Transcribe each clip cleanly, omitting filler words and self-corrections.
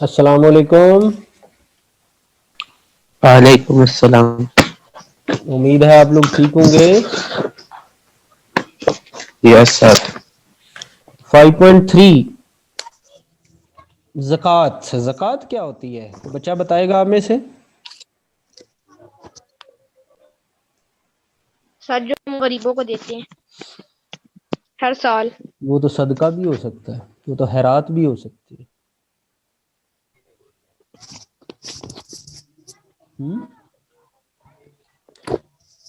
अस्सलाम वालेकुम। वालेकुम अस्सलाम। उम्मीद है आप लोग ठीक होंगे। Yes sir. 5.3 ज़कात। ज़कात क्या होती है? तो बच्चा बताएगा आप में से। सर जो हम गरीबों को देते हैं हर साल। वो तो सदका भी हो सकता है, वो तो हैरात भी हो सकती है।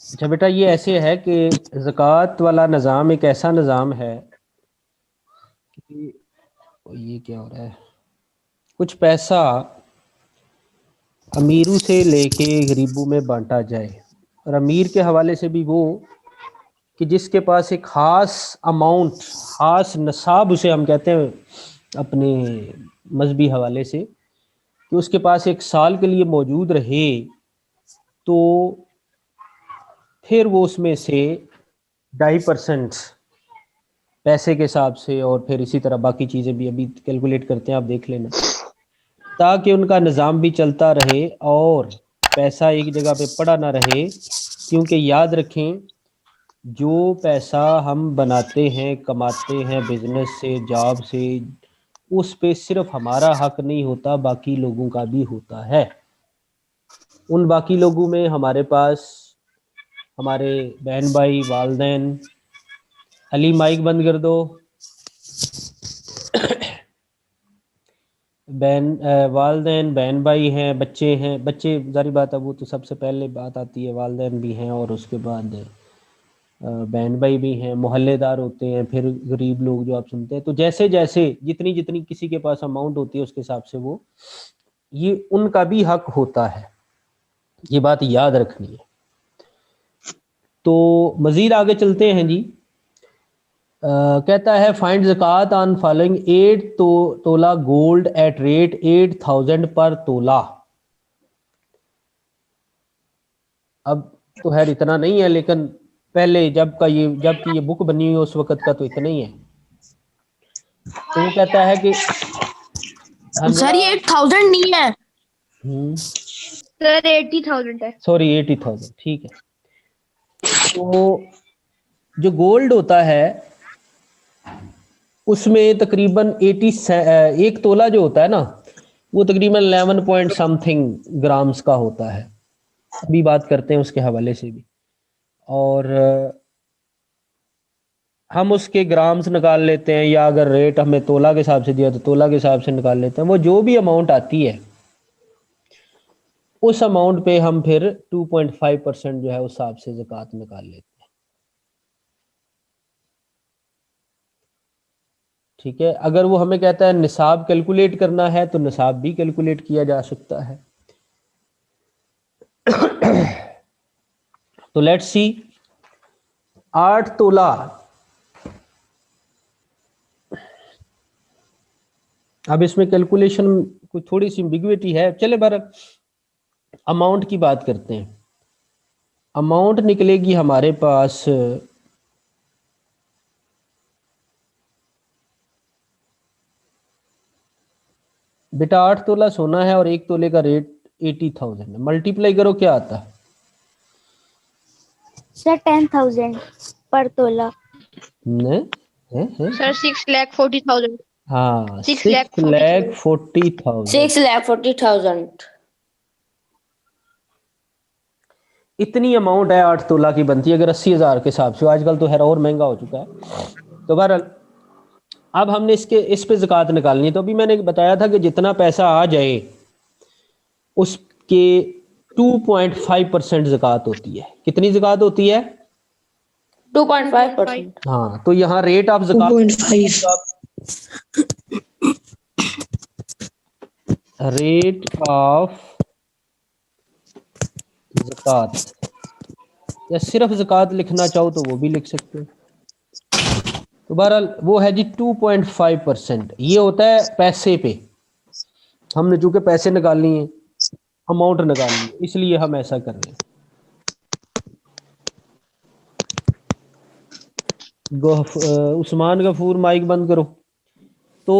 अच्छा बेटा, ये ऐसे है कि ज़कात वाला निज़ाम एक ऐसा निज़ाम है कि ये क्या हो रहा है, कुछ पैसा अमीरों से लेके गरीबों में बांटा जाए, और अमीर के हवाले से भी वो कि जिसके पास एक ख़ास अमाउंट, ख़ास नसाब उसे हम कहते हैं अपने मजहबी हवाले से, कि उसके पास एक साल के लिए मौजूद रहे, तो फिर वो उसमें से 2.5% पैसे के हिसाब से, और फिर इसी तरह बाकी चीज़ें भी अभी कैलकुलेट करते हैं, आप देख लेना, ताकि उनका निज़ाम भी चलता रहे और पैसा एक जगह पे पड़ा ना रहे। क्योंकि याद रखें, जो पैसा हम बनाते हैं, कमाते हैं बिजनेस से, जॉब से, उस पे सिर्फ हमारा हक नहीं होता, बाकी लोगों का भी होता है। उन बाकी लोगों में हमारे पास हमारे बहन भाई, वालदैन। अली माइक बंद कर दो। वालदैन, बहन भाई हैं, बच्चे हैं। बच्चे जारी बात है, वो तो सबसे पहले बात आती है, वालदैन भी हैं और उसके बाद बहन भाई भी हैं, मोहल्लेदार होते हैं, फिर गरीब लोग जो आप सुनते हैं। तो जैसे जैसे जितनी जितनी किसी के पास अमाउंट होती है उसके हिसाब से वो, ये उनका भी हक होता है, ये बात याद रखनी है। तो मज़ीद आगे चलते हैं जी। कहता है फाइंड ज़कात ऑन फॉलोइंग 8 तोला गोल्ड एट रेट 8,000 पर तोला। अब तो खैर इतना नहीं है, लेकिन पहले जबकि ये बुक बनी हुई है उस वक्त का तो इतना ही है। तो वो कहता है कि सर ये 8,000 नहीं है। सर 80,000 है। सॉरी 80,000, ठीक है। तो जो गोल्ड होता है उसमें तकरीबन 80 एक तोला जो होता है ना, वो तकरीबन 11 पॉइंट समथिंग ग्राम्स का होता है। अभी बात करते हैं उसके हवाले से भी। और हम उसके ग्राम्स निकाल लेते हैं, या अगर रेट हमें तोला के हिसाब से दिया तो तोला के हिसाब से निकाल लेते हैं। वो जो भी अमाउंट आती है उस अमाउंट पे हम फिर 2.5% जो है उस हिसाब से ज़कात निकाल लेते हैं। ठीक है। अगर वो हमें कहता है निसाब कैलकुलेट करना है तो निसाब भी कैलकुलेट किया जा सकता है। तो लेट्स सी, 8 तोला, अब इसमें कैलकुलेशन कुछ थोड़ी सी एम्बिग्युइटी है, चले बार अमाउंट की बात करते हैं। अमाउंट निकलेगी हमारे पास बेटा 8 तोला सोना है और 1 तोले का रेट 80,000 है, मल्टीप्लाई करो क्या आता है? सर 10,000 पर तोला। सर 6,40,000। हाँ, 6,40,000। 6,40,000। 6,40,000। इतनी अमाउंट है 8 तोला की बनती है, अगर 80,000 के हिसाब से। आजकल तो है और महंगा हो चुका है। तो बहरहाल अब हमने इस पे ज़कात निकालनी है। तो अभी मैंने बताया था कि जितना पैसा आ जाए उसके 2.5% ज़कात होती है। कितनी ज़कात होती है? 2.5%। हाँ, तो यहाँ रेट ऑफ ज़कात 2.5। रेट ऑफ ज़कात, या सिर्फ ज़कात लिखना चाहो तो वो भी लिख सकते हो। तो बहरहाल वो है जी 2.5%। ये होता है पैसे पे। हमने चूंकि पैसे निकालनी है, अमाउंट निकालनी है, इसलिए हम ऐसा कर रहे हैं। उस्मान गफूर माइक बंद करो। तो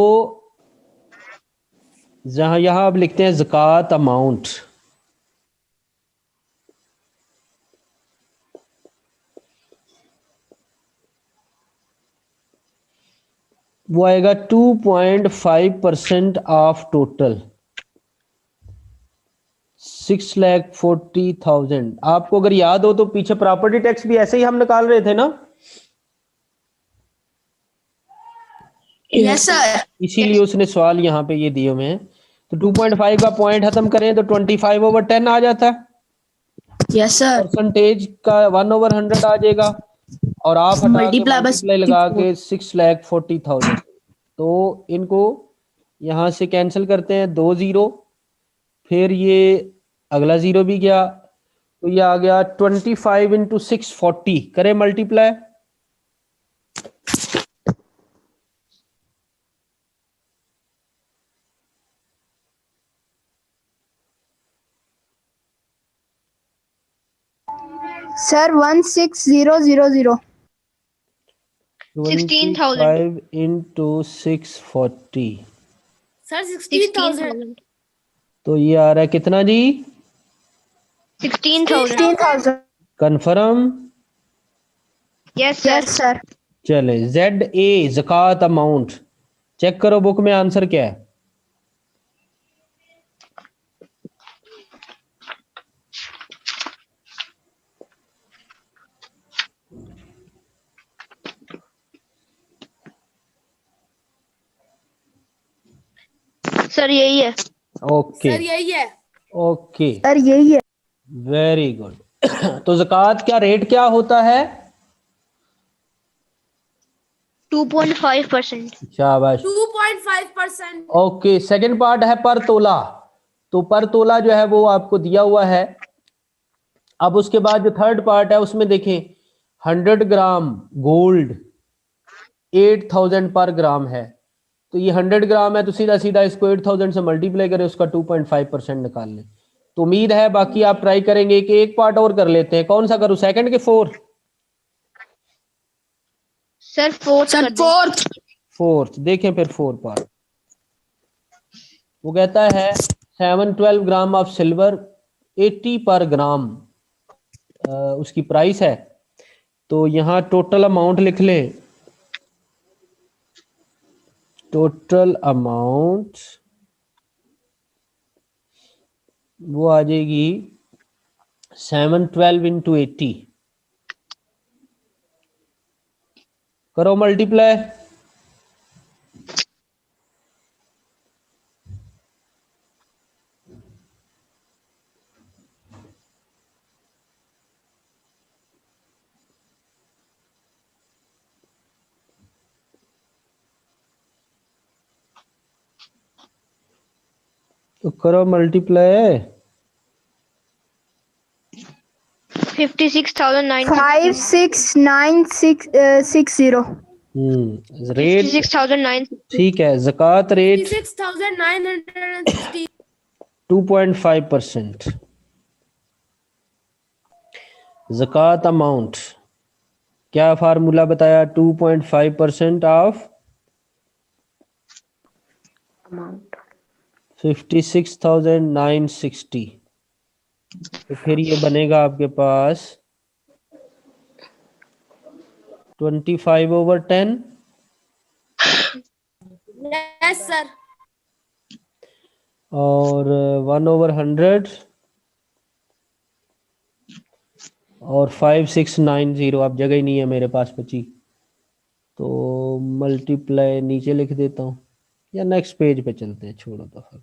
जहां यहां आप लिखते हैं ज़कात अमाउंट, वो आएगा 2.5% ऑफ टोटल 6,40,000। आपको अगर याद हो तो पीछे प्रॉपर्टी टैक्स भी ऐसे ही हम निकाल रहे थे ना, यस सर। इसीलिए उसने सवाल यहाँ पे ये दिए हुए हैं। तो 2.5 का पॉइंट खत्म करें तो 25/10 आ जाता है, यस सर। परसेंटेज का 1/100 आ जाएगा, और आप हटा के मल्टीप्लाई बस मल्टीप्लाई लगा के 6,40,000। तो इनको यहाँ से कैंसिल करते हैं, 2 जीरो, फिर ये अगला जीरो भी गया, तो ये आ गया 25 × 640, करें मल्टीप्लाई। सर 16000। 16,000 25 × 640, सर 16,000। तो ये आ रहा है कितना जी? 16,000 16,000। Confirm? Yes sir. Yes sir. चले, ZA ज़कात अमाउंट, चेक करो बुक में आंसर क्या है। सर यही है। ओके सर यही है। ओके, सर यही है। Very good. तो ज़कात का रेट क्या होता है? 2.5%। शाबाश। 2.5%। ओके, सेकंड पार्ट है पर तोला। तो पर तोला जो है वो आपको दिया हुआ है। अब उसके बाद जो थर्ड पार्ट है उसमें देखें, 100 ग्राम गोल्ड 8,000 पर ग्राम है, तो ये 100 ग्राम है, तो सीधा सीधा इसको 8,000 से मल्टीप्लाई करें, उसका 2.5% निकाल लें। तो उम्मीद है बाकी आप ट्राई करेंगे कि एक पार्ट और कर लेते हैं। कौन सा करूं, सेकंड के फोर्थ? सर फोर्थ सर कर दें। फोर्थ। देखें फिर फोर्थ पार्ट, वो कहता है 712 ग्राम ऑफ सिल्वर 80 पर ग्राम उसकी प्राइस है। तो यहाँ टोटल अमाउंट लिख लें, टोटल अमाउंट वो आ जाएगी 712 × 80, करो मल्टीप्लाई। तो करो मल्टीप्लाई। 56,960। 56960। रेट 56,960। ठीक है, ज़कात रेट 6,960। 2.5%। ज़कात अमाउंट क्या फार्मूला बताया? 2.5% ऑफ 56,960। तो फिर ये बनेगा आपके पास 25/10 यस सर। और 1/100 और 5690। अब जगह ही नहीं है मेरे पास बची, तो मल्टीप्लाई नीचे लिख देता हूँ, या नेक्स्ट पेज पे चलते हैं, छोड़ो तो फिर।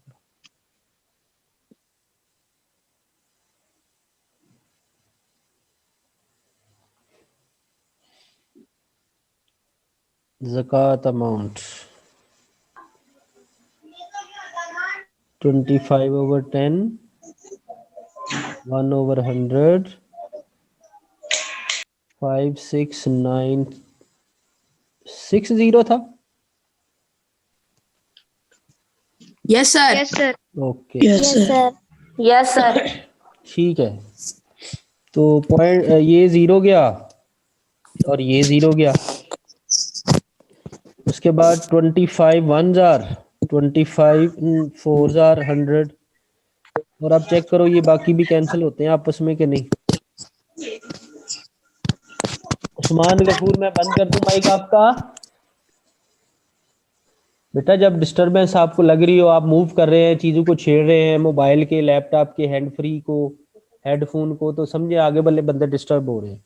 ज़कात अमाउंट 25/10 1/100 56960 था। Yes sir. Yes sir. Okay yes sir. Yes sir. ठीक है, तो पॉइंट ये जीरो गया और ये जीरो गया। उसके बाद 25 1 जार 25 4 जार 100 और आप चेक करो ये बाकी भी कैंसिल होते हैं आपस में कि नहीं। उस्मान गफूर मैं बंद कर दूं माइक आपका। बेटा जब डिस्टरबेंस आपको लग रही हो, आप मूव कर रहे हैं, चीज़ों को छेड़ रहे हैं, मोबाइल के, लैपटॉप के, हैंड फ्री को, हेडफोन को, तो समझे आगे वाले बंदे डिस्टर्ब हो रहे हैं।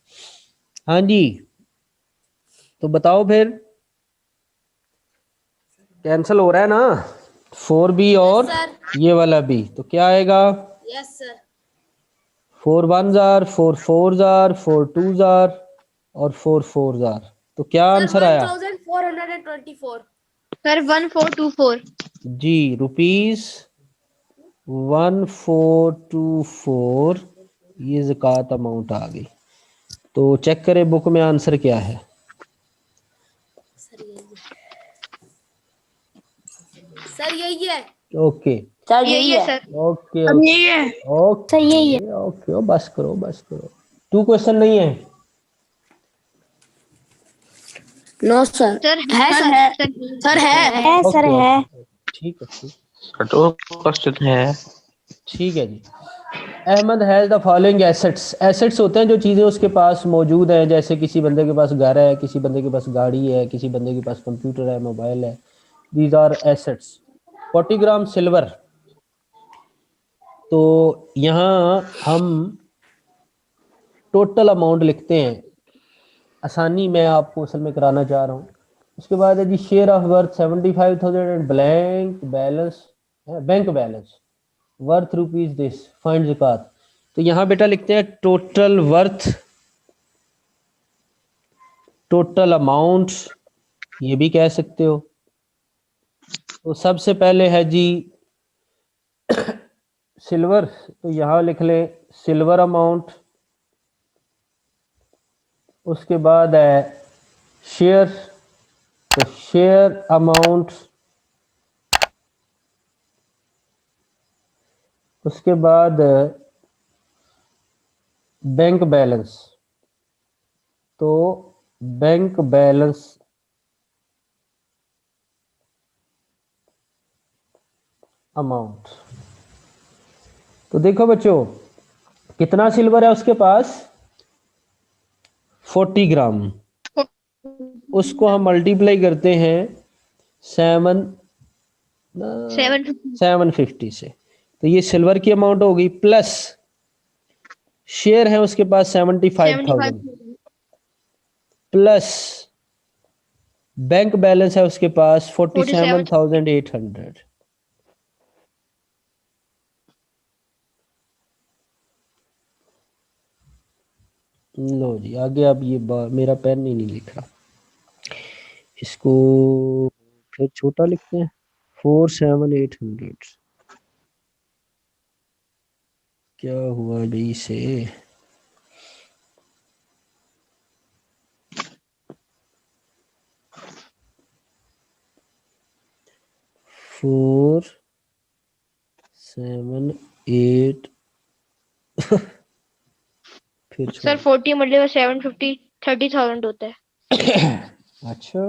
हाँ जी, तो बताओ फिर कैंसिल हो रहा है ना 4B और ये वाला भी, तो क्या आएगा? Yes sir. 4 1 jar 4 4 jar 4 2 jar और 4 4 जार, तो क्या आंसर आया? 1424। सर 1424। जी, ₹1424 ये ज़कात अमाउंट आ गई। तो चेक करें बुक में आंसर क्या है। सर यही है। ओके यही है सर। ओके यही है। ओके यही है। ओके बस करो बस करो। 2 क्वेश्चन नहीं है? No sir. सर है सर है। सर है। सर ओके है। ठीक है ठीक तो क्वेश्चन है। ठीक है जी। Ahmed has the following assets. Assets होते हैं जो चीज़ें उसके पास मौजूद हैं, जैसे किसी बंदे के पास घर है, किसी बंदे के पास गाड़ी है, किसी बंदे के पास कंप्यूटर है, मोबाइल है। These are assets. 40 gram silver. तो यहाँ हम टोटल अमाउंट लिखते हैं, आसानी मैं आपको असल में कराना चाह रहा हूँ। उसके बाद है जी share of worth 75,000 and blank balance, bank balance worth rupees this find zakat. तो यहाँ बेटा लिखते हैं टोटल वर्थ, टोटल अमाउंट, ये भी कह सकते हो। तो सबसे पहले है जी सिल्वर, तो यहाँ लिख लें सिल्वर अमाउंट। उसके बाद है शेयर, तो शेयर अमाउंट। उसके बाद बैंक बैलेंस, तो बैंक बैलेंस अमाउंट। तो देखो बच्चों कितना सिल्वर है उसके पास? 40 ग्राम। उसको हम मल्टीप्लाई करते हैं 750 से, तो ये सिल्वर की अमाउंट हो गई, प्लस शेयर है उसके पास 75,000, प्लस बैंक बैलेंस है उसके पास 47,800। लो जी आगे अब ये मेरा पेन ही नहीं लिख रहा, इसको फिर छोटा लिखते हैं 47,800। क्या हुआ भाई से? 478 फिर सर 40 मल्टीप्लाई 750 30,000 होता है। अच्छा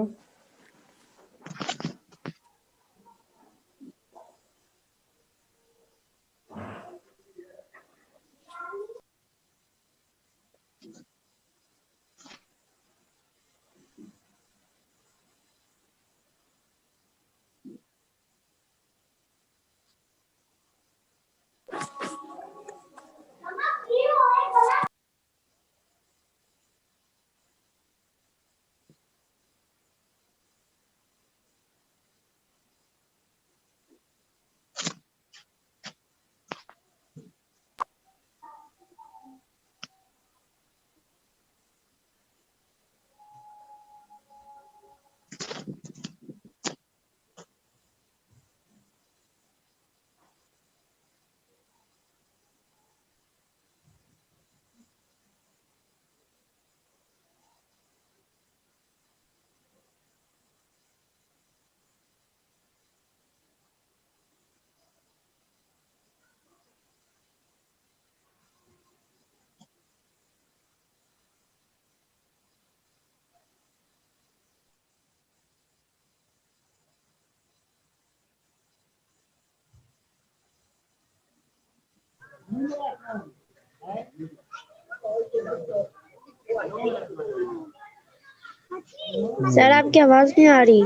सर आपकी आवाज नहीं आ रही।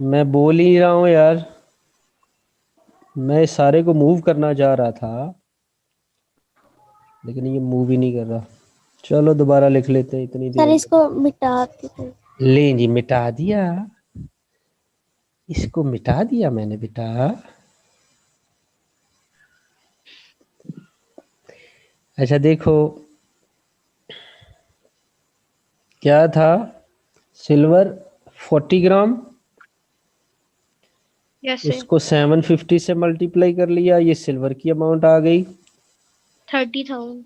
मैं बोल ही रहा हूँ यार, मैं इस सारे को मूव करना चाह रहा था लेकिन ये मूव ही नहीं कर रहा। चलो दोबारा लिख लेते हैं इतनी सर देर। इसको मिटा दो। ले जी मिटा दिया, इसको मिटा दिया मैंने बेटा। अच्छा देखो क्या था, सिल्वर 40 ग्राम, यस सर। इसको 750 से मल्टीप्लाई कर लिया, ये सिल्वर की अमाउंट आ गई। 30,000।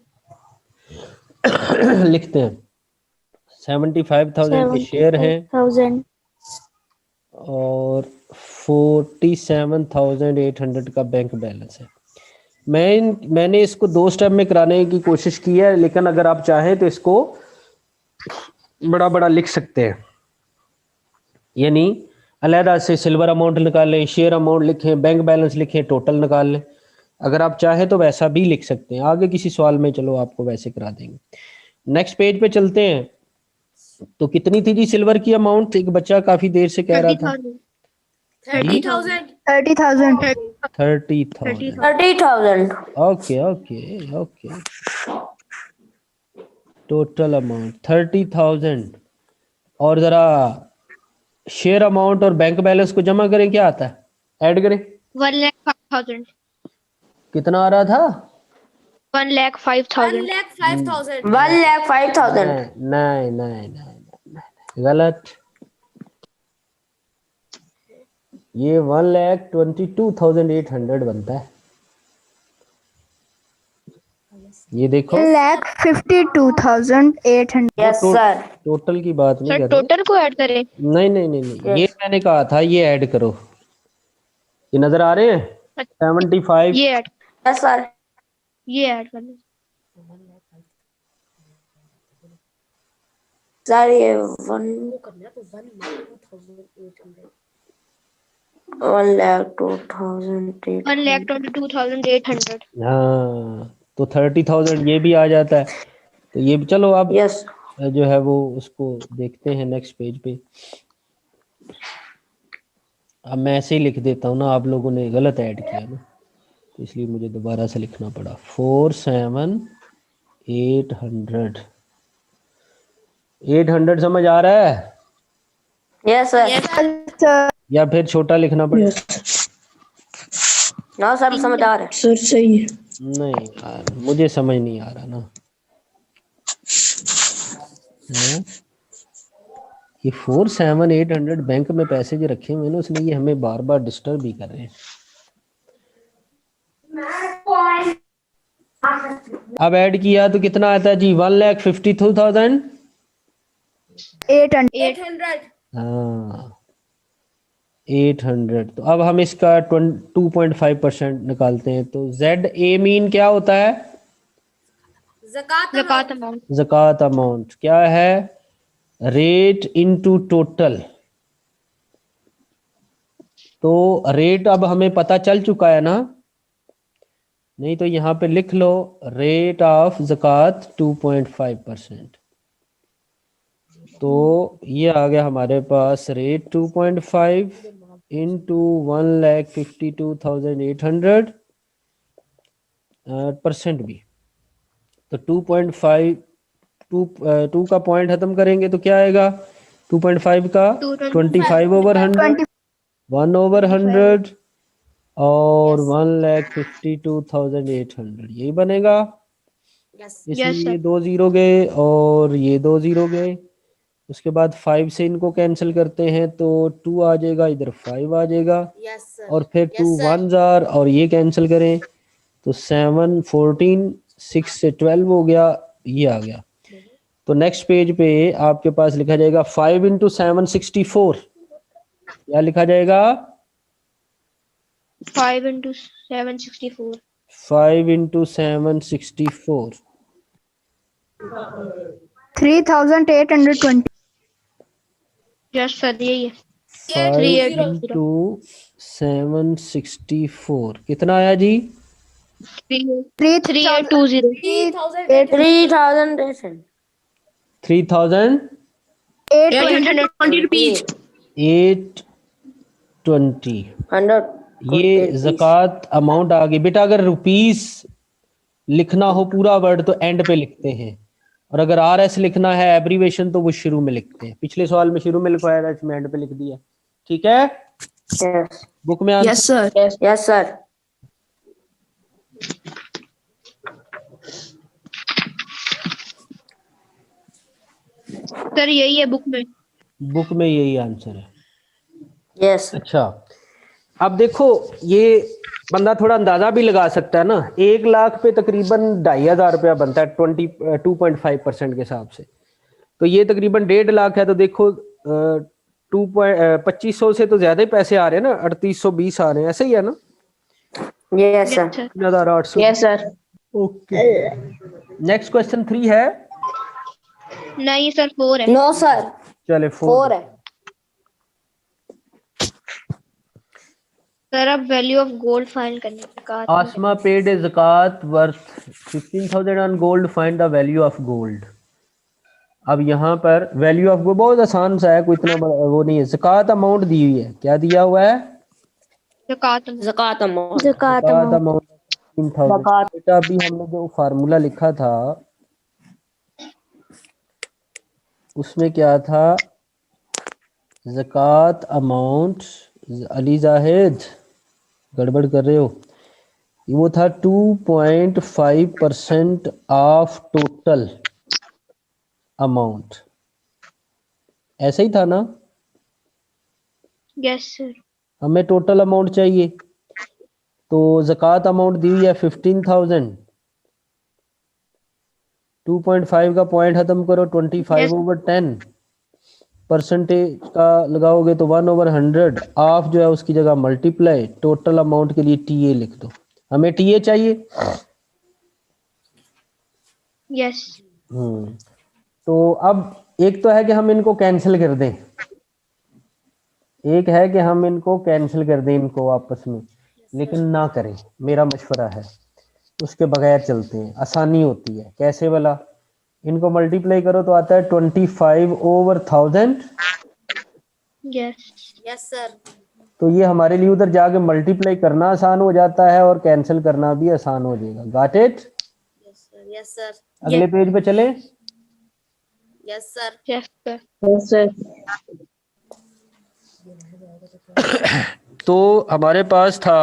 लिखते हैं 75,000 के शेयर हैं 75,000। और 47,800 का बैंक बैलेंस है। मैंने इसको 2 स्टेप में कराने की कोशिश की है, लेकिन अगर आप चाहें तो इसको बड़ा बड़ा लिख सकते हैं, यानी अलहदा से सिल्वर अमाउंट निकालें, शेयर अमाउंट लिखें, बैंक बैलेंस लिखें, टोटल निकाल लें। अगर आप चाहें तो वैसा भी लिख सकते हैं। आगे किसी सवाल में चलो आपको वैसे करा देंगे। नेक्स्ट पेज पे चलते हैं। तो कितनी थी जी सिल्वर की अमाउंट? एक बच्चा काफी देर से कह रहा था 30,000। 30,000। 30,000। 30,000। Okay okay okay, total amount 30,000। और जरा शेयर अमाउंट और बैंक बैलेंस को जमा करें, क्या आता है, ऐड करें। 1,05,000। कितना आ रहा था? 1,05,000। 1,05,000। नहीं नहीं नहीं, गलत। ये 1,22,800 बनता है। ये देखो 1,52,800। यस सर, टोटल की बात नहीं सर कर रहे। टोटल को ऐड करें। नहीं नहीं नहीं नहीं, ये मैंने कहा था ये ऐड करो। ये नजर आ रहे हैं 75। ये ऐड। Yes sir. ये ऐड कर लो। सर ये 1,02,800। 1,22,800। हाँ तो 30,000 ये भी आ जाता है। तो ये चलो आप यस। जो है वो उसको देखते हैं नेक्स्ट पेज पे। अब मैं ऐसे ही लिख देता हूँ ना, आप लोगों ने गलत ऐड किया ना, तो इसलिए मुझे दोबारा से लिखना पड़ा। 47,800। 800 समझ आ रहा है यस सर। या फिर छोटा लिखना पड़ेगा? ना सर समझ आ रहा है। सर सही है। नहीं यार, मुझे समझ नहीं आ रहा ना। हैं? ये 47,800 बैंक में पैसे जो रखे हुए हैं ना, उसने ये हमें बार बार डिस्टर्ब भी कर रहे हैं। अब ऐड किया तो कितना आता है जी? 1,52,800। 800। हाँ 800। तो अब हम इसका 2.5% निकालते हैं। तो ZA मीन क्या होता है? ज़कात अमाउंट। ज़कात अमाउंट क्या है? Rate into total. तो रेट अब हमें पता चल चुका है ना, नहीं तो यहाँ पे लिख लो रेट ऑफ ज़कात 2.5%। तो ये आ गया हमारे पास रेट 2.5 इंटू 1,52,800 परसेंट भी। तो 2.5 2 का पॉइंट खत्म करेंगे तो क्या आएगा? 2.5 का 25/100, 1/100 और 1,52,800 यही बनेगा। इसमें ये 2 जीरो गए और ये 2 जीरो गए। उसके बाद 5 से इनको कैंसिल करते हैं तो 2 आ जाएगा, इधर 5 आ जाएगा और फिर 2 1s आर और ये कैंसिल करें तो 7 14 6 से 12 हो गया, ये आ गया। तो नेक्स्ट पेज पे आपके पास लिखा जाएगा 5 इंटू 7 64। क्या लिखा जाएगा? 5 into 7 64। 5 इंटू 7 64। 3,820। यस सर यही है। 5 इंटू 7 64 कितना आया जी? 3820 3,000. 3,820 rupees. 100. ये ज़कात अमाउंट आ गई बेटा। अगर रुपीस लिखना हो पूरा वर्ड तो एंड पे लिखते हैं, और अगर RS लिखना है एब्रीवेशन तो वो शुरू में लिखते हैं। पिछले सवाल में शुरू में लिखवाया था, इसमें एंड पे लिख दिया। ठीक है, Yes. बुक में Yes, sir. Yes, sir. Sir यही है बुक में। बुक में यही आंसर है। Yes. अच्छा, अब देखो ये बंदा थोड़ा अंदाजा भी लगा सकता है ना। 1 लाख पे तकरीबन 2,500 रुपया बनता है 2.5% के हिसाब से, तो ये तकरीबन 1.5 लाख है। तो देखो 2500 से तो ज्यादा ही पैसे आ रहे हैं ना, 3820 आ रहे हैं, ऐसे ही है ना। Yes, sir. 3,800। Yes, sir. Okay, next question 3 है। नहीं सर 4 है। No, sir. चले 4 4 है। सर अब वैल्यू ऑफ गोल्ड फाइंड करने की कहा था। आसमा paid a zakat worth 15,000 on gold, find the value of gold. अब यहाँ पर वैल्यू ऑफ गोल्ड बहुत आसान सा है, कोई इतना बड़ा वो नहीं है। ज़कात अमाउंट दी हुई है, क्या दिया हुआ है? Zakat amount. ज़कात अमाउंट 15,000। बेटा अभी हमने जो फार्मूला लिखा था उसमें क्या था? ज़कात अमाउंट, अली जाहिद गड़बड़ कर रहे हो, वो था 2.5% ऑफ टोटल अमाउंट, ऐसा ही था ना? Yes sir. हमें टोटल अमाउंट चाहिए, तो ज़कात अमाउंट दी हुई है 15,000। 2.5 का पॉइंट खत्म करो, 25/10 परसेंटेज का लगाओगे तो 1/100। ऑफ जो है उसकी जगह मल्टीप्लाई, टोटल अमाउंट के लिए TA लिख दो। हमें TA चाहिए। यस। तो अब एक तो है कि हम इनको कैंसिल कर दें, एक है कि हम इनको कैंसिल कर दें इनको आपस में, लेकिन ना करें, मेरा मशवरा है। उसके बगैर चलते हैं, आसानी होती है। कैसे वाला? इनको मल्टीप्लाई करो तो आता है 25/1000। यस। Yes, sir. तो ये हमारे लिए उधर जाके मल्टीप्लाई करना आसान हो जाता है और कैंसिल करना भी आसान हो जाएगा। Got it? Yes, sir. Yes, sir. अगले पेज पे चले। Yes, sir. Yes sir. Yes, sir. तो हमारे पास था,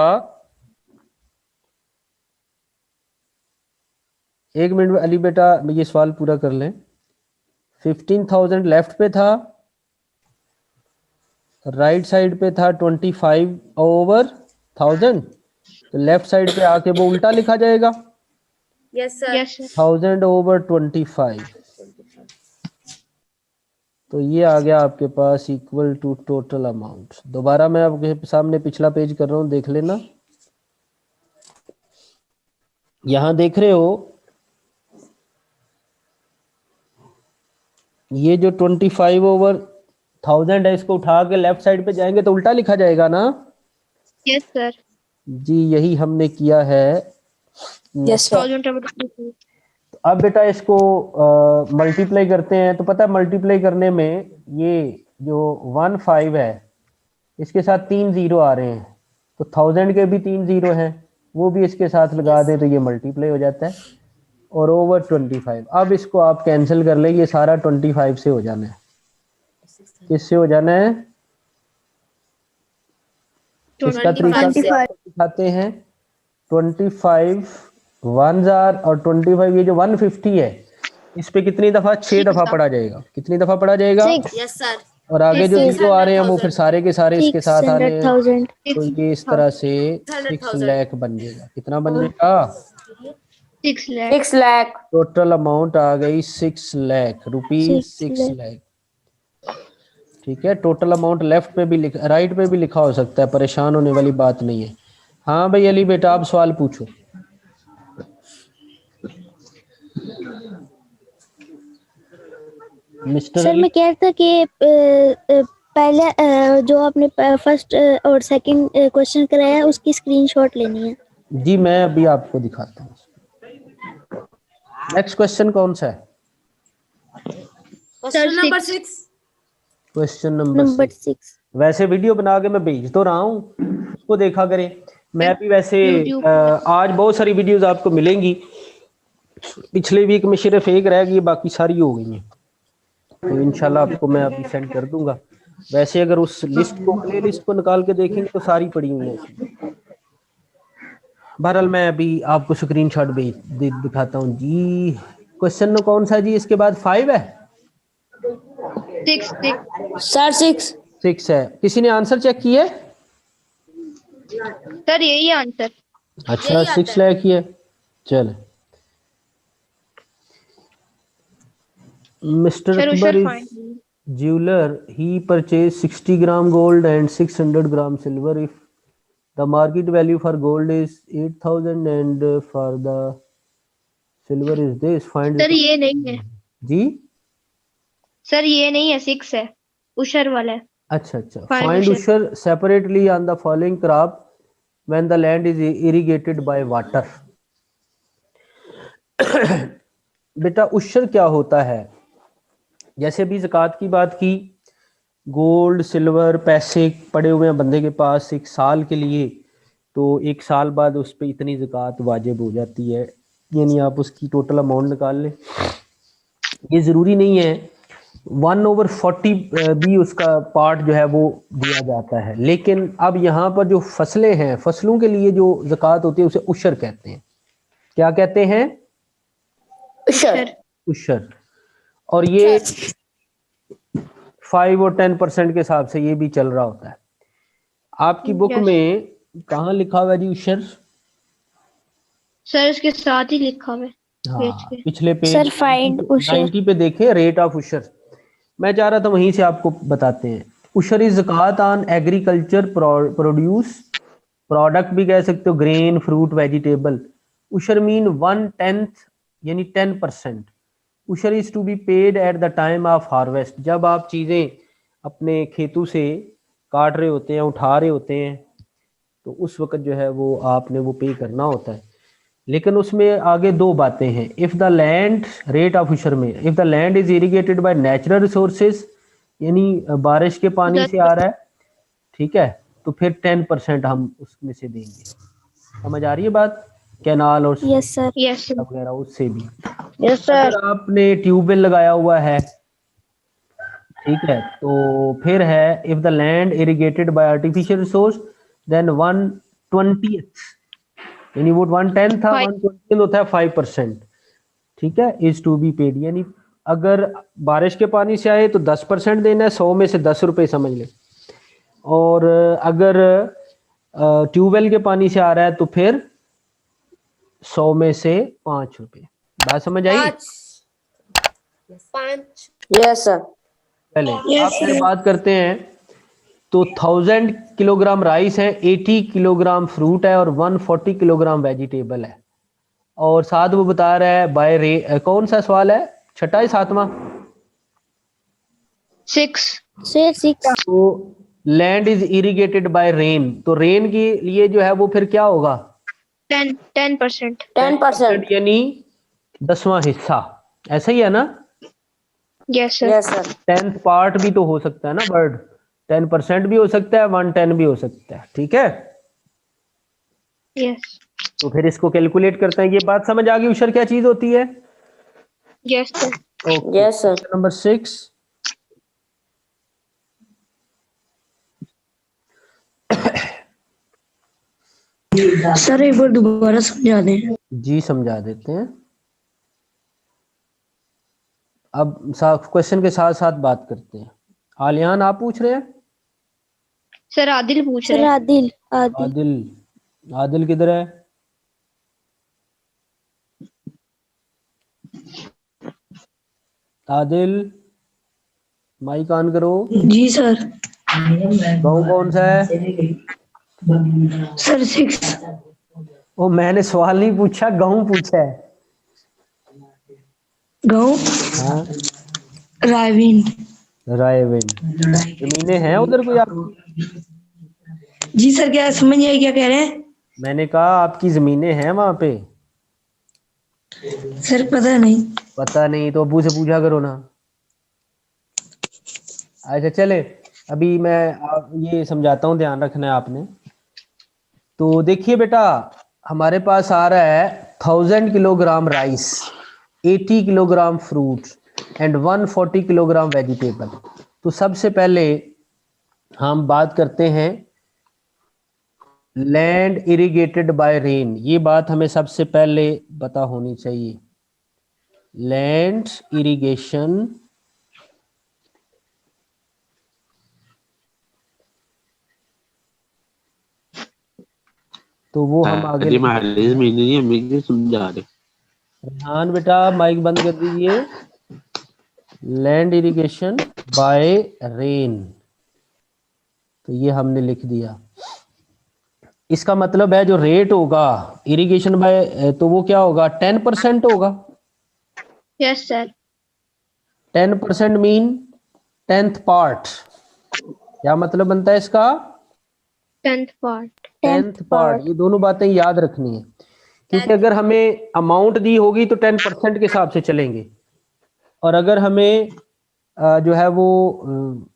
एक मिनट में अली बेटा ये सवाल पूरा कर लें। 15,000 लेफ्ट पे था, राइट साइड पे था 25/1000, तो लेफ्ट साइड पे आके वो उल्टा लिखा जाएगा, Yes, sir. Yes sir. 1000/25। तो ये आ गया आपके पास इक्वल टू टोटल अमाउंट। दोबारा मैं आपके सामने पिछला पेज कर रहा हूँ, देख लेना। यहां देख रहे हो ये जो 25/1000 है, इसको उठा के लेफ्ट साइड पे जाएंगे तो उल्टा लिखा जाएगा ना? Yes sir. जी यही हमने किया है। Yes, sir. 1000। अब बेटा इसको मल्टीप्लाई करते हैं, तो पता है मल्टीप्लाई करने में ये जो 15 है इसके साथ 3 0 आ रहे हैं, तो 1000 के भी 3 0 हैं, वो भी इसके साथ लगा दें तो ये मल्टीप्लाई हो जाता है, और ओवर 25। अब इसको आप कैंसिल कर लें, ये सारा 25 से हो जाना है। किससे हो जाना है? इसका तरीका दिखाते हैं। 25 1000 और 25, ये जो 150 है इस पे कितनी दफा? 6 दफा पढ़ा जाएगा। कितनी दफा पढ़ा जाएगा? Yes, sir. और आगे जो 0 आ रहे हैं वो फिर सारे के सारे इसके साथ आने हैं, तो ये इस तरह से 6 लाख बन जाएगा। कितना बन जाएगा? 6 लाख। 6 lakh. टोटल अमाउंट आ गई 6 लाख रुपीज, 6 लाख। ठीक है, टोटल अमाउंट लेफ्ट पे भी राइट पे भी लिखा हो सकता है, परेशान होने वाली बात नहीं है। हाँ भाई अली बेटा आप सवाल पूछो। मिस्टर सर मैं कह रहा था कि पहले जो आपने फर्स्ट और सेकंड क्वेश्चन कराया उसकी स्क्रीनशॉट लेनी है। जी मैं अभी आपको दिखाता हूँ। नेक्स्ट क्वेश्चन कौन सा है? Question number 6। Question number 6। वैसे वीडियो बना के मैं भेज तो रहा हूँ, उसको देखा करें। मैं भी वैसे YouTube आज बहुत सारी वीडियोस आपको मिलेंगी। पिछले वीक में सिर्फ एक रह गई, बाकी सारी हो गई हैं, तो इंशाल्लाह आपको मैं अभी सेंड कर दूंगा। वैसे अगर उस लिस्ट को, प्ले लिस्ट को निकाल के देखेंगे तो सारी पड़ी हुई हैं इसमें। बहरहाल मैं अभी आपको स्क्रीनशॉट दिखाता हूँ जी। क्वेश्चन कौन सा है जी? इसके बाद 5 है। 6 सर 6। 6 है। किसी ने आंसर चेक किया है? सर यही आंसर। अच्छा यही आता 6 है। लाख है। चल mister sir Akbar ushr is fine. jeweler. He purchased 60 gram gold and 600 gram silver. If the market value for gold is 8,000 and for the silver is this, find sir the ये नहीं है, जी। सर ये नहीं है, 6 है, उशर वाला है। अच्छा अच्छा। Find Find Usher. Usher separately on the following crop when the land is irrigated by water. बेटा उशर क्या होता है? जैसे अभी ज़कात की बात की, गोल्ड सिल्वर पैसे पड़े हुए हैं बंदे के पास 1 साल के लिए, तो 1 साल बाद उस पर इतनी ज़कात वाजिब हो जाती है, यानी आप उसकी टोटल अमाउंट निकाल लें। ये ज़रूरी नहीं है 1/40 भी उसका पार्ट जो है वो दिया जाता है, लेकिन अब यहाँ पर जो फसलें हैं, फसलों के लिए जो ज़कात होती है उसे उशर कहते हैं। क्या कहते हैं? उशर। उशर। और ये 5 और 10% के हिसाब से ये भी चल रहा होता है। आपकी बुक Yes. में कहाँ लिखा हुआ है जी उशर? सर इसके साथ ही लिखा हुआ है पेज हाँ, पे। पिछले पेज सर फाइंड उशर। 90 पे देखे, रेट ऑफ उशर। मैं चाह रहा था वहीं से आपको बताते हैं। Ushr is zakat on agriculture produce, product भी कह सकते हो, grain fruit vegetable. Ushr mean 1/10 यानी 10%। Ushr is to be paid at the time of harvest. जब आप चीज़ें अपने खेतों से काट रहे होते हैं, उठा रहे होते हैं, तो उस वक्त जो है वो आपने वो पे करना होता है। लेकिन उसमें आगे 2 बातें हैं। If the land, rate of ushr में, if the land is irrigated by natural resources, यानी बारिश के पानी से आ रहा है, ठीक है, तो फिर 10% हम उसमें से देंगे। समझ आ रही है बात? कैनाल और यस सर। Yes sir. वगैरह उससे भी। Yes sir. अगर आपने ट्यूबवेल लगाया हुआ है, ठीक है, तो फिर है if the land irrigated by artificial resource then 1/20, यानी वो 1/10 था, 1/20 होता है 5%, ठीक है, इज टू बी पेड। यानी अगर बारिश के पानी से आए तो 10% देना है, 100 में से 10 रुपए समझ ले। और अगर ट्यूबवेल के पानी से आ रहा है तो फिर 100 में से 5 रुपए। बात समझ आई? 5। Yes sir. चले आप फिर बात करते हैं। तो 1000 किलोग्राम राइस है, 80 किलोग्राम फ्रूट है और 140 किलोग्राम वेजिटेबल है। और साथ वो बता रहा है बाय रे, कौन सा सवाल है? छठा या 7वां? 6। तो land is irrigated by rain, तो रेन के लिए जो है वो फिर क्या होगा? 10%। 10%। यानी 10वां हिस्सा, ऐसा ही है ना? Yes sir. Yes sir. 10th part भी तो हो सकता है ना वर्ड, 10% भी हो सकता है, 1/10 भी हो सकता है, ठीक है। यस। तो फिर इसको कैलकुलेट करते हैं। ये बात समझ आ गई उशर क्या चीज होती है? Yes sir. Okay, yes sir. Number 6। Sir एक बार दोबारा समझा दें। जी समझा देते हैं। अब क्वेश्चन के साथ साथ बात करते हैं। आलियान आप पूछ रहे हैं? सर आदिल पूछ रहे सर हैं। आदिल। आदिल, आदिल किधर है? आदिल माइक ऑन करो। जी सर। गाँव कौन सा है? सर 6। वो मैंने सवाल नहीं पूछा, गाँव पूछा है। गाँव हाँ, रायवीन। रायविन। जमीनें हैं उधर कोई आपकी? जी सर, क्या समझ आई क्या कह रहे हैं? मैंने कहा आपकी जमीनें हैं वहां पे? सर पता नहीं। पता नहीं तो अब्बू से पूछा करो ना। अच्छा चले, अभी मैं ये समझाता हूँ, ध्यान रखना है आपने। तो देखिए बेटा, हमारे पास आ रहा है 1000 kilogram rice, 80 kilogram fruit and 140 kilogram vegetable. तो सबसे पहले हम बात करते हैं लैंड इरिगेटेड बाय रेन। ये बात हमें सबसे पहले पता होनी चाहिए। लैंड इरिगेशन तो वो हम आगे अरे मालिक मैंने नहीं मुझे समझा रहे। रेहान बेटा माइक बंद कर दीजिए। लैंड इरिगेशन बाय रेन, तो ये हमने लिख दिया। इसका मतलब है जो रेट होगा इरिगेशन बाय, तो वो क्या होगा, 10% होगा। Yes sir. 10% mean 10th part. क्या मतलब बनता है इसका? 10th part. 10th part. ये दोनों बातें याद रखनी है, क्योंकि अगर हमें अमाउंट दी होगी तो 10% के हिसाब से चलेंगे, और अगर हमें जो है वो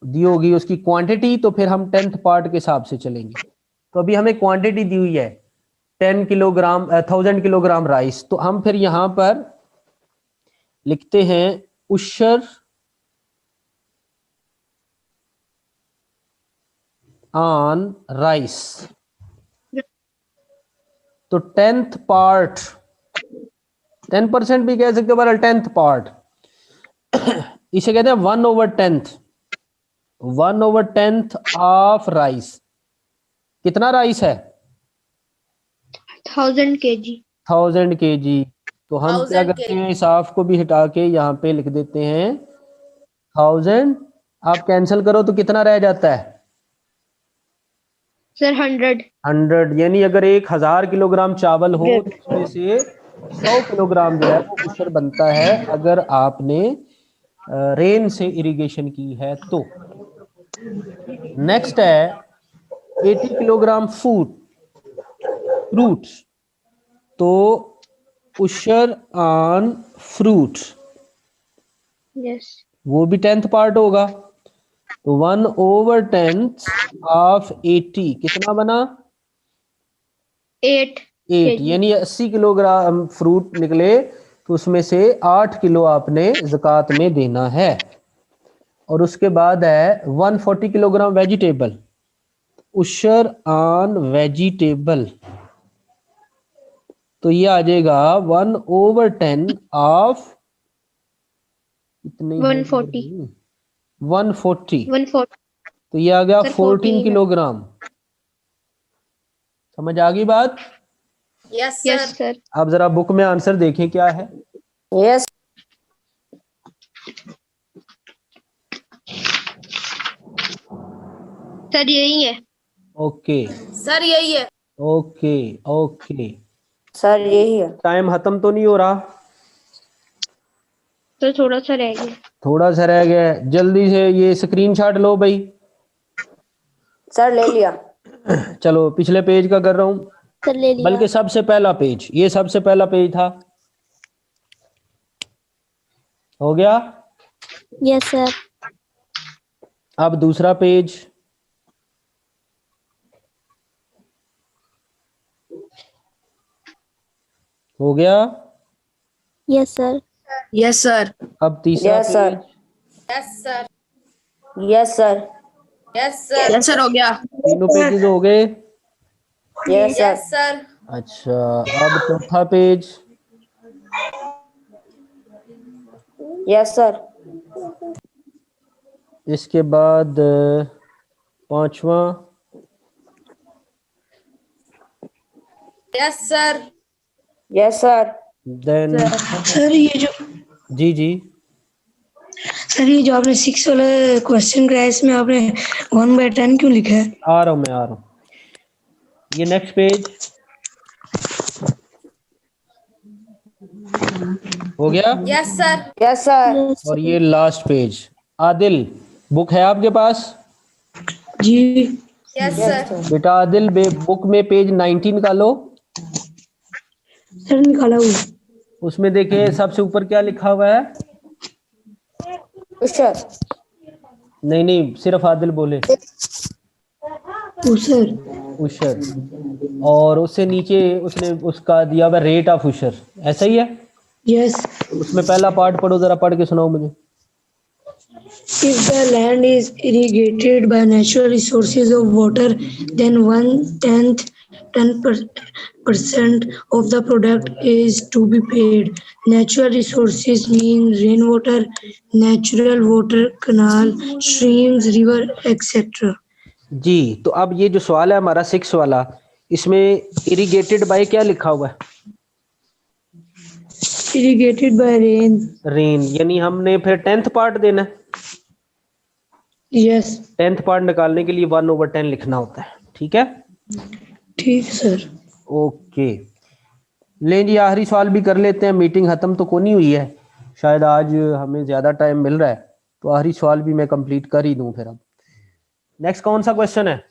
दी होगी उसकी क्वांटिटी, तो फिर हम 10th पार्ट के हिसाब से चलेंगे। तो अभी हमें क्वांटिटी दी हुई है 10 किलोग्राम 1000 किलोग्राम राइस, तो हम फिर यहाँ पर लिखते हैं उशर ऑन राइस। तो 10th पार्ट, 10% भी कह सकते हो, बहरहाल 10th पार्ट इसे कहते हैं 1/10th। 1/10th of rice. कितना राइस है? 1000 kg। 1000 kg। तो हम क्या 1000 करते हैं, इस हाफ को भी हटा के यहाँ पे लिख देते हैं 1000। आप कैंसिल करो तो कितना रह जाता है? सर 100। 100। यानी अगर 1000 किलोग्राम चावल हो तो उसमें से 100 किलोग्राम जो है वो उशर बनता है, अगर आपने रेन से इरिगेशन की है तो। नेक्स्ट है 80 किलोग्राम फ्रूट, तो उशर ऑन फ्रूट यस। वो भी 10th पार्ट होगा। तो 1/10 ऑफ 80 कितना बना? 8 8। kg। यानी 80 किलोग्राम फ्रूट निकले तो उसमें से 8 किलो आपने ज़कात में देना है। और उसके बाद है 140 किलोग्राम वेजिटेबल, उशर ऑन वेजिटेबल, तो ये आ जाएगा 1/10 ऑफ इतने 140। 140। 140। तो ये आ गया सर 14 14 किलोग्राम। समझ आ गई बात? Yes yes sir. सर। आप जरा बुक में आंसर देखें क्या है। यस सर यही है। ओके सर यही है। Okay okay. सर यही है। टाइम खत्म तो नहीं हो रहा? तो थोड़ा सा रह गया। थोड़ा सा रह गया है। जल्दी से ये स्क्रीनशॉट लो भाई। सर ले लिया। चलो पिछले पेज का कर रहा हूँ, सर ले लिया। बल्कि सबसे पहला पेज, ये सबसे पहला पेज था। हो गया? Yes sir. अब दूसरा पेज। हो गया? Yes sir. Yes sir. अब तीसरा yes sir. Page. Yes sir. Yes sir. Yes sir. Yes sir हो गया। तीनों पेजेस हो गए? Yes sir. Yes sir. अच्छा, अब चौथा पेज। Yes sir. इसके बाद पांचवा। Yes sir. Yes sir. Then sir ये जो जी जी सर ये जो आपने 6 वाला क्वेश्चन कराया इसमें आपने 1/10 क्यों लिखा है? आ रहा हूँ, मैं आ रहा हूँ। ये नेक्स्ट पेज हो गया? Yes sir. Yes sir. और ये लास्ट पेज। आदिल, बुक है आपके पास? जी Yes, sir. बेटा आदिल बुक में पेज 19 निकालो, सर निकाला हुआ। उसमें देखिए सबसे ऊपर क्या लिखा हुआ है। Usher. नहीं नहीं, सिर्फ आदिल बोले सर उशर, और उससे नीचे उसने उसका दिया हुआ रेट ऑफ उशर, ऐसा ही है। यस। उसमें पहला पार्ट पढ़ो, जरा पढ़ के सुनाओ मुझे। If the land is irrigated by natural resources of water, then 10% of the product is to be paid. Natural resources mean rainwater, natural water, canal, streams, river, etc. जी, तो अब ये जो सवाल है हमारा 6 वाला, इसमें इरिगेटेड बाय क्या लिखा हुआ है? Irrigated by rain. रेन, यानी हमने फिर 10th पार्ट देना है। Yes. 10th पार्ट निकालने के लिए 1/10 लिखना होता है, ठीक है। ठीक सर। ओके, लें जी आखिरी सवाल भी कर लेते हैं, मीटिंग खत्म तो कोई नहीं हुई है, शायद आज हमें ज्यादा टाइम मिल रहा है, तो आखिरी सवाल भी मैं कंप्लीट कर ही दूं फिर। अब नेक्स्ट कौन सा क्वेश्चन है?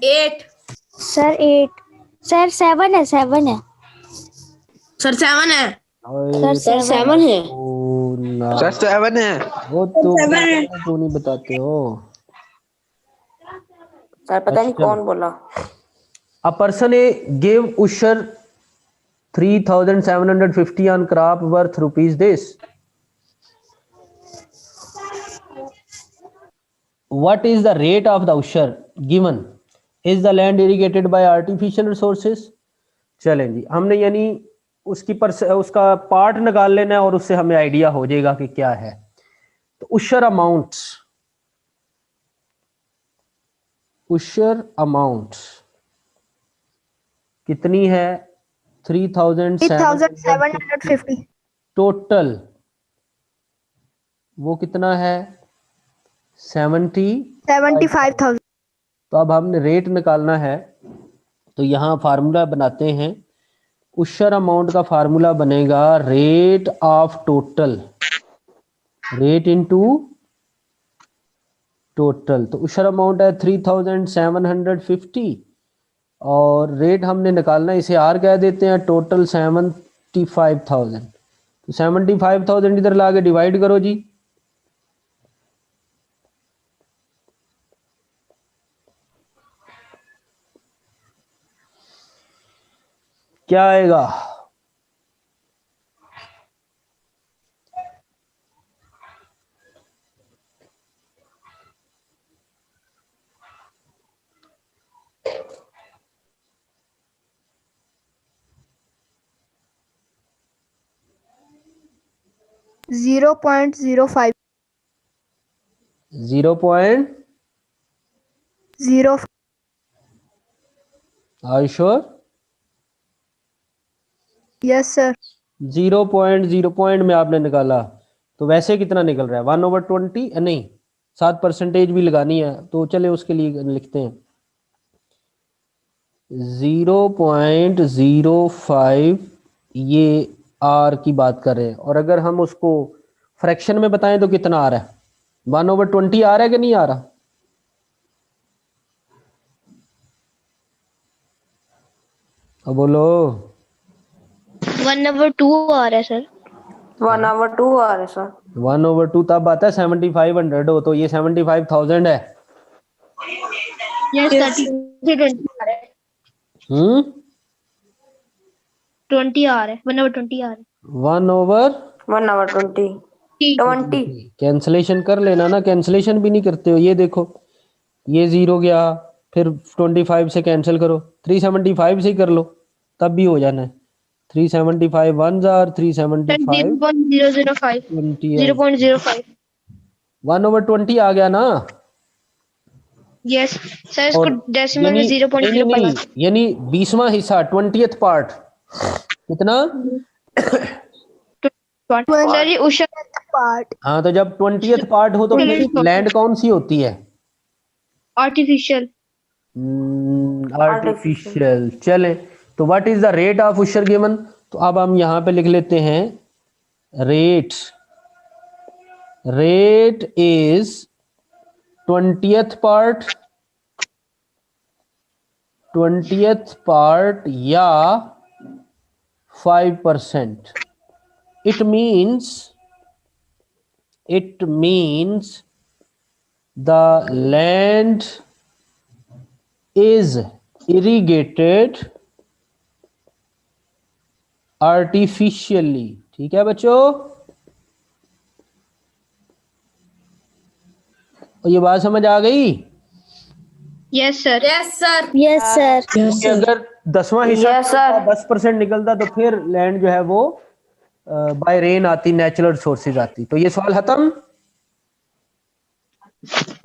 8. सर 8। सर 7 है, 7 है। Sir 7 है। सर 7 है। ओ ना, सर 7 है। वो तो क्यों नहीं बताते हो? सर पता नहीं कौन बोला। A person gave Usher 3,750 on crop worth rupees this. What is the rate of the Usher given? Is the land irrigated by artificial resources? चलें जी, हमने यानी उसका पार्ट निकाल लेना है और उससे हमें आइडिया हो जाएगा कि क्या है। तो Usher अमाउंट कितनी है? 3,750 टोटल, वो कितना है? 75,000। तो अब हमने रेट निकालना है, तो यहाँ फार्मूला बनाते हैं। उशर अमाउंट का फार्मूला बनेगा rate of total, rate into total. तो उशर अमाउंट है 3,750 और रेट हमने निकालना है, इसे आर कह देते हैं, टोटल 75,000। तो 75,000 इधर ला के डिवाइड करो जी। क्या आएगा? Zero point 0.05। 0.0। Are you sure? Yes sir. 0.0 में आपने निकाला, तो वैसे कितना निकल रहा है? 1/20 नहीं, 7% भी लगानी है, तो चले उसके लिए लिखते हैं 0.05। ये आर की बात कर रहे हैं, और अगर हम उसको फ्रैक्शन में बताएं तो कितना आ रहा है? 1/20 आ रहा है कि नहीं आ रहा? अब बोलो। 1/2 आ रहा है सर। 1/2 आ रहा है सर। 1/2 तब आता है 7500 हो, तो ये 75,000 है। यस 20 आ रहा है। 20 आ रहा है, 1/20 आ रहा है। 1/20 20। कैंसलेशन कर लेना ना, कैंसलेशन भी नहीं करते हो। ये देखो, ये 0 गया, फिर 25 से कैंसिल करो, 375 से ही कर लो, तब भी हो जाना है। 375 1 जार 375 0.005 0.05। 1/20 आ गया ना। यस सर, इसको और डेसिमल में नहीं, 0.05। यानी 20वां हिस्सा 20th पार्ट कितना? सर ये उषा पार्ट हाँ, तो जब 20th पार्ट हो तो लैंड कौन सी होती है? आर्टिफिशियल। आर्टिफिशियल। चले, तो what is the rate of ushr given? तो अब हम यहाँ पे लिख लेते हैं रेट इज 20th पार्ट या 5%. It means the land is irrigated artificially. ठीक है बच्चों, और ये बात समझ आ गई? Yes sir. Yes, sir. Yes, sir. क्योंकि अगर 10वां हिस्सा Yes, sir. 10% निकलता तो फिर लैंड जो है वो बाय रेन आती, नेचुरल रिसोर्सेज आती। तो ये सवाल खत्म।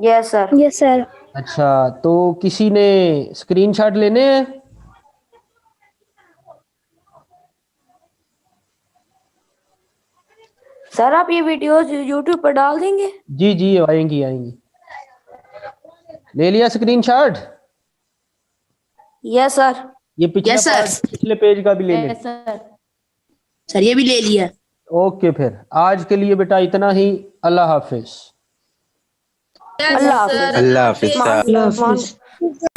Yes, sir. Yes, sir. अच्छा, तो किसी ने स्क्रीनशॉट लेने हैं? सर आप ये वीडियोस YouTube पर डाल देंगे? जी जी, आएंगी। ले लिया स्क्रीनशॉट? Yes, sir. ये पिछला Yes, sir. पार्ट, पिछले पेज का भी ले ले। Yes, sir. सर ये भी ले लिया। ओके, फिर आज के लिए बेटा इतना ही। अल्लाह हाफिज। Allah Hafiz. अल्लाह हाफिज। Allah Hafiz.